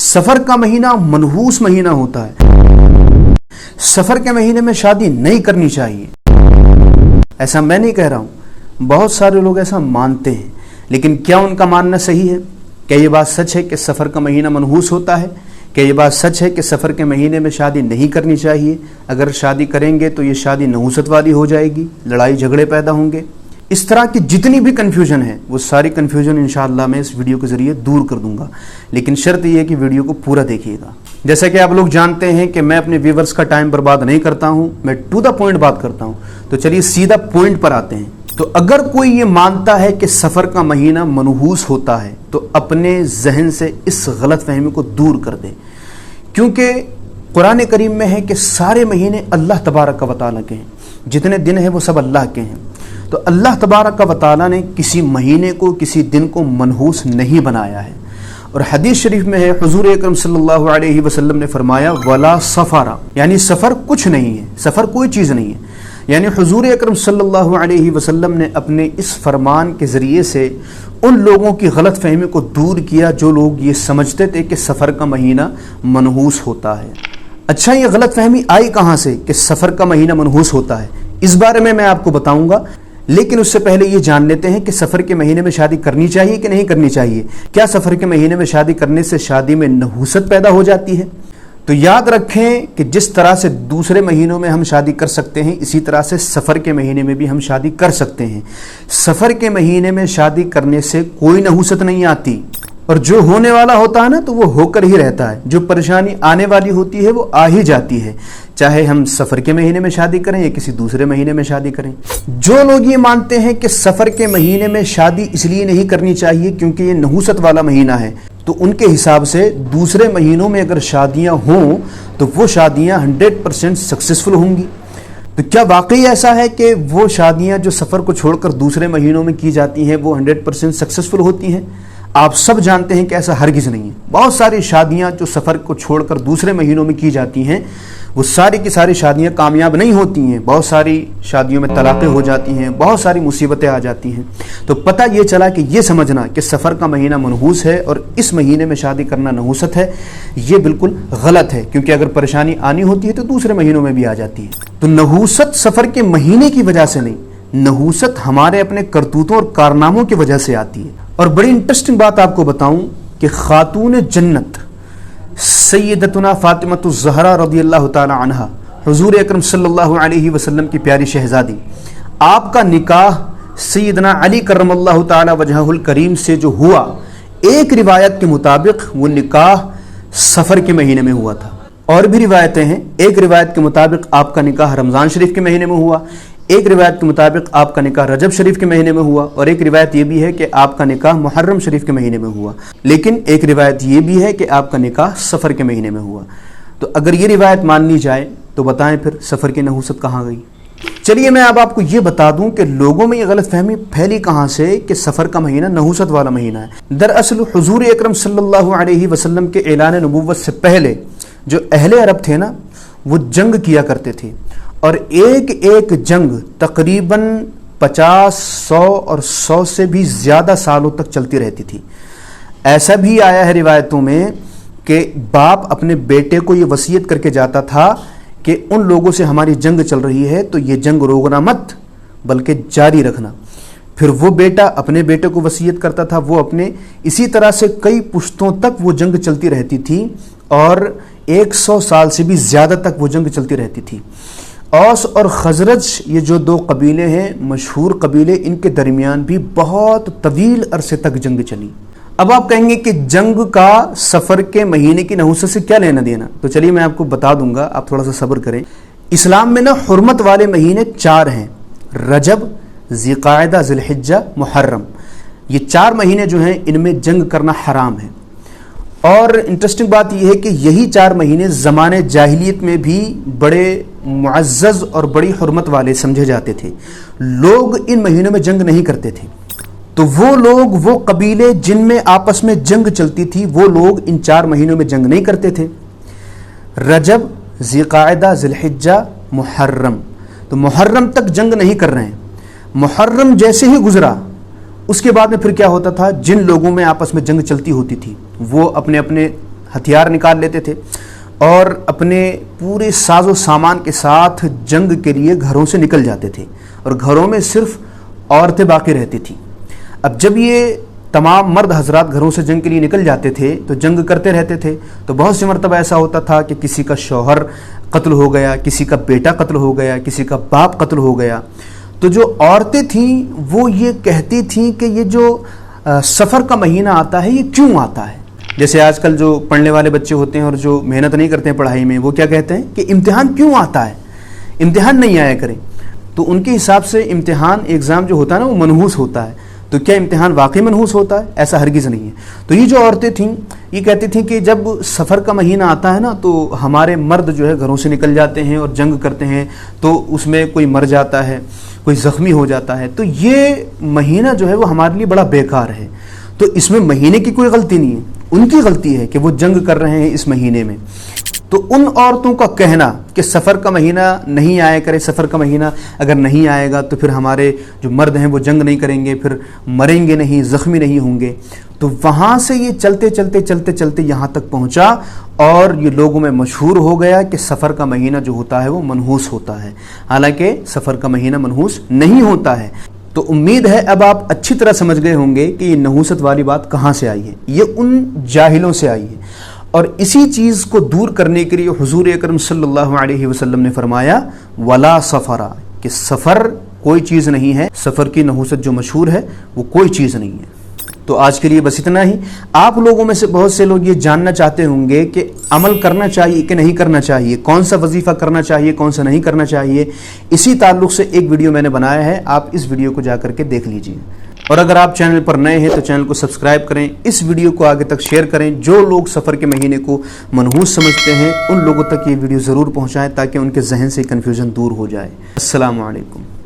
सफ़र का महीना मनहूस महीना होता है। सफ़र के महीने में शादी नहीं करनी चाहिए, ऐसा मैं नहीं कह रहा हूँ, बहुत सारे लोग ऐसा मानते हैं। लेकिन क्या उनका मानना सही है? क्या ये बात सच है कि सफ़र का महीना मनहूस होता है? क्या ये बात सच है कि सफ़र के महीने में शादी नहीं करनी चाहिए? अगर शादी करेंगे तो ये शादी नहूसत वाली हो जाएगी, लड़ाई झगड़े पैदा होंगे। इस तरह की जितनी भी कन्फ्यूजन है वो सारी कन्फ्यूजन इंशाअल्लाह मैं इस वीडियो के ज़रिए दूर कर दूंगा, लेकिन शर्त ये है कि वीडियो को पूरा देखिएगा। जैसा कि आप लोग जानते हैं कि मैं अपने व्यूवर्स का टाइम बर्बाद नहीं करता हूँ, मैं टू द पॉइंट बात करता हूँ। तो चलिए सीधा पॉइंट पर आते हैं। तो अगर कोई ये मानता है कि सफ़र का महीना मनहूस होता है तो अपने जहन से इस गलत फहमी को दूर कर दे, क्योंकि कुरान करीम में है कि सारे महीने अल्लाह तबारक व तआला के हैं, जितने दिन हैं वो सब अल्लाह के हैं। तो अल्लाह तबारक व तआला ने किसी महीने को, किसी दिन को मनहूस नहीं बनाया है। और हदीस शरीफ में है, हुजूर अकरम सल्लल्लाहु अलैहि वसल्लम ने फरमाया वला सफ़रा, यानी सफ़र कुछ नहीं है, सफ़र कोई चीज़ नहीं है। यानी हुजूर अकरम सल्लल्लाहु अलैहि वसल्लम ने अपने इस फरमान के ज़रिए से उन लोगों की गलत फहमी को दूर किया जो लोग ये समझते थे कि सफ़र का महीना मनहूस होता है। अच्छा, ये गलत फहमी आई कहाँ से कि सफ़र का महीना मनहूस होता है? इस बारे में मैं आपको बताऊंगा, लेकिन उससे पहले ये जान लेते हैं कि सफ़र के महीने में शादी करनी चाहिए कि नहीं करनी चाहिए। क्या सफ़र के महीने में शादी करने से शादी में नहूसत पैदा हो जाती है? तो याद रखें कि जिस तरह से दूसरे महीनों में हम शादी कर सकते हैं, इसी तरह से सफ़र के महीने में भी हम शादी कर सकते हैं। सफ़र के महीने में शादी करने से कोई नहूसत नहीं आती, और जो होने वाला होता है ना तो वो होकर ही रहता है। जो परेशानी आने वाली होती है वो आ ही जाती है, चाहे हम सफ़र के महीने में शादी करें या किसी दूसरे महीने में शादी करें। जो लोग ये मानते हैं कि सफ़र के महीने में शादी इसलिए नहीं करनी चाहिए क्योंकि ये नहूसत वाला महीना है, तो उनके हिसाब से दूसरे महीनों में अगर शादियां हों तो वो शादियां 100% सक्सेसफुल होंगी। तो क्या वाकई ऐसा है कि वो शादियां जो सफ़र को छोड़कर दूसरे महीनों में की जाती हैं वो 100% सक्सेसफुल होती हैं? आप सब जानते हैं कि ऐसा हरगिज़ नहीं है। बहुत सारी शादियां जो सफ़र को छोड़कर दूसरे महीनों में की जाती हैं वो सारी की सारी शादियां कामयाब नहीं होती हैं। बहुत सारी शादियों में तलाक़ें हो जाती हैं, बहुत सारी मुसीबतें आ जाती हैं। तो पता ये चला कि ये समझना कि सफ़र का महीना मनहूस है और इस महीने में शादी करना नहूसत है, ये बिल्कुल गलत है, क्योंकि अगर परेशानी आनी होती है तो दूसरे महीनों में भी आ जाती है। तो नहूसत सफ़र के महीने की वजह से नहीं, नहूसत हमारे अपने करतूतों और कारनामों की वजह से आती है। और बड़ी इंटरेस्टिंग बात आपको बताऊं कि खातून जन्नत सैयदतुना फातिमतु ज़हरा रज़ियल्लाहु ताला अन्हा, हुजूर अकरम सल्लल्लाहु अलैहि वसल्लम की प्यारी शहजादी, आपका निकाह सैयदना अली करमल्लाहु ताला वजहुल करीम से जो हुआ, एक रिवायत के मुताबिक वो निकाह सफ़र के महीने में हुआ था। और भी रिवायतें हैं, एक रिवायत के मुताबिक आपका निकाह रमज़ान शरीफ के महीने में हुआ, एक रिवायत के मुताबिक आपका निकाह रजब शरीफ के महीने में हुआ, और एक रिवायत ये भी है कि आपका निकाह मुहर्रम शरीफ के महीने में हुआ। लेकिन एक रिवायत ये भी है कि आपका निकाह सफ़र के महीने में हुआ। तो अगर ये रिवायत मान ली जाए तो बताएं फिर सफ़र की नहूसत कहाँ गई? चलिए मैं अब आपको ये बता दूं कि लोगों में ये गलत फहमी फैली कहाँ से कि सफ़र का महीना नहूसत वाला महीना है। दरअसल हुजूर अकरम सल्लल्लाहु अलैहि वसल्लम के ऐलान नबुव्वत से पहले जो अहले अरब थे ना, वो जंग किया करते थे, और एक एक जंग तकरीबन 50, 100 और 100 से भी ज़्यादा सालों तक चलती रहती थी। ऐसा भी आया है रिवायतों में कि बाप अपने बेटे को ये वसीयत करके जाता था कि उन लोगों से हमारी जंग चल रही है तो ये जंग रोकना मत बल्कि जारी रखना। फिर वो बेटा अपने बेटे को वसीयत करता था, वो अपने, इसी तरह से कई पुश्तों तक वो जंग चलती रहती थी, और 100 साल से भी ज़्यादा तक वो जंग चलती रहती थी। औस और खजरज ये जो दो कबीले हैं, मशहूर कबीले, इनके दरमियान भी बहुत तवील अरसे तक जंग चली। अब आप कहेंगे कि जंग का सफ़र के महीने की नहूसत से क्या लेना देना? तो चलिए मैं आपको बता दूंगा, आप थोड़ा सा सब्र करें। इस्लाम में ना हुर्मत वाले महीने 4 हैं, रजब, ज़िक़ाइदा, ज़िलहिज्जा, मुहर्रम। ये 4 महीने जो हैं इनमें जंग करना हराम है। और इंटरेस्टिंग बात यह है कि यही 4 महीने ज़माने जाहिलियत में भी बड़े मुअज़्ज़ज़ और बड़ी हुर्मत वाले समझे जाते थे। लोग इन महीनों में जंग नहीं करते थे। तो वो लोग, वो कबीले जिनमें आपस में जंग चलती थी, वो लोग इन 4 महीनों में जंग नहीं करते थे। रजब, ज़िक़ाइदा, ज़िलहिज्जा, मुहर्रम। तो मुहर्रम तक जंग नहीं कर रहे हैं। मुहर्रम जैसे ही गुजरा उसके बाद में फिर क्या होता था, जिन लोगों में आपस में जंग चलती होती थी वो अपने अपने ہتھیار نکال لیتے تھے اور اپنے پورے ساز و سامان کے ساتھ جنگ کے لیے گھروں سے نکل جاتے تھے، اور گھروں میں صرف عورتیں باقی رہتی تھیں۔ اب جب یہ تمام مرد حضرات گھروں سے جنگ کے لیے نکل جاتے تھے تو جنگ کرتے رہتے تھے، تو بہت سی مرتبہ ایسا ہوتا تھا کہ کسی کا شوہر قتل ہو گیا، کسی کا بیٹا قتل ہو گیا، کسی کا باپ قتل ہو گیا۔ تو جو عورتیں تھیں وہ یہ کہتی تھیں کہ یہ جو سفر کا مہینہ آتا ہے یہ کیوں آتا ہے؟ جیسے آج کل جو پڑھنے والے بچے ہوتے ہیں اور جو محنت نہیں کرتے ہیں پڑھائی میں، وہ کیا کہتے ہیں کہ امتحان کیوں آتا ہے، امتحان نہیں آیا کریں۔ تو ان کے حساب سے امتحان ایگزام جو ہوتا ہے نا وہ منحوس ہوتا ہے۔ تو کیا امتحان واقعی منحوس ہوتا ہے؟ ایسا ہرگز نہیں ہے۔ تو یہ جو عورتیں تھیں یہ کہتی تھیں کہ جب سفر کا مہینہ آتا ہے نا تو ہمارے مرد جو ہے گھروں سے نکل جاتے ہیں اور جنگ کرتے ہیں، تو اس میں کوئی مر جاتا ہے، کوئی زخمی ہو جاتا ہے، تو یہ مہینہ جو ہے وہ ہمارے لیے بڑا بیکار ہے۔ تو اس میں مہینے کی کوئی غلطی نہیں ہے، ان کی غلطی ہے کہ وہ جنگ کر رہے ہیں اس مہینے میں۔ تو ان عورتوں کا کہنا کہ سفر کا مہینہ نہیں آیا کرے، سفر کا مہینہ اگر نہیں آئے گا تو پھر ہمارے جو مرد ہیں وہ جنگ نہیں کریں گے، پھر مریں گے نہیں، زخمی نہیں ہوں گے، تو وہاں سے یہ چلتے چلتے چلتے چلتے یہاں تک پہنچا اور یہ لوگوں میں مشہور ہو گیا کہ سفر کا مہینہ جو ہوتا ہے وہ منحوس ہوتا ہے، حالانکہ سفر کا مہینہ منحوس نہیں ہوتا ہے۔ تو امید ہے اب آپ اچھی طرح سمجھ گئے ہوں گے کہ یہ نحوست والی بات کہاں سے آئی ہے، یہ ان جاہلوں سے آئی ہے۔ اور اسی چیز کو دور کرنے کے لیے حضور اکرم صلی اللہ علیہ وسلم نے فرمایا ولا سفرا، کہ سفر کوئی چیز نہیں ہے، سفر کی نحوست جو مشہور ہے وہ کوئی چیز نہیں ہے۔ تو آج کے لیے بس اتنا ہی۔ آپ لوگوں میں سے بہت سے لوگ یہ جاننا چاہتے ہوں گے کہ عمل کرنا چاہیے کہ نہیں کرنا چاہیے، کون سا وظیفہ کرنا چاہیے، کون سا نہیں کرنا چاہیے۔ اسی تعلق سے ایک ویڈیو میں نے بنایا ہے، آپ اس ویڈیو کو جا کر کے دیکھ لیجئے۔ اور اگر آپ چینل پر نئے ہیں تو چینل کو سبسکرائب کریں، اس ویڈیو کو آگے تک شیئر کریں۔ جو لوگ سفر کے مہینے کو منحوس سمجھتے ہیں ان لوگوں تک یہ ویڈیو ضرور پہنچائیں تاکہ ان کے ذہن سے کنفیوژن دور ہو جائے۔ السلام علیکم۔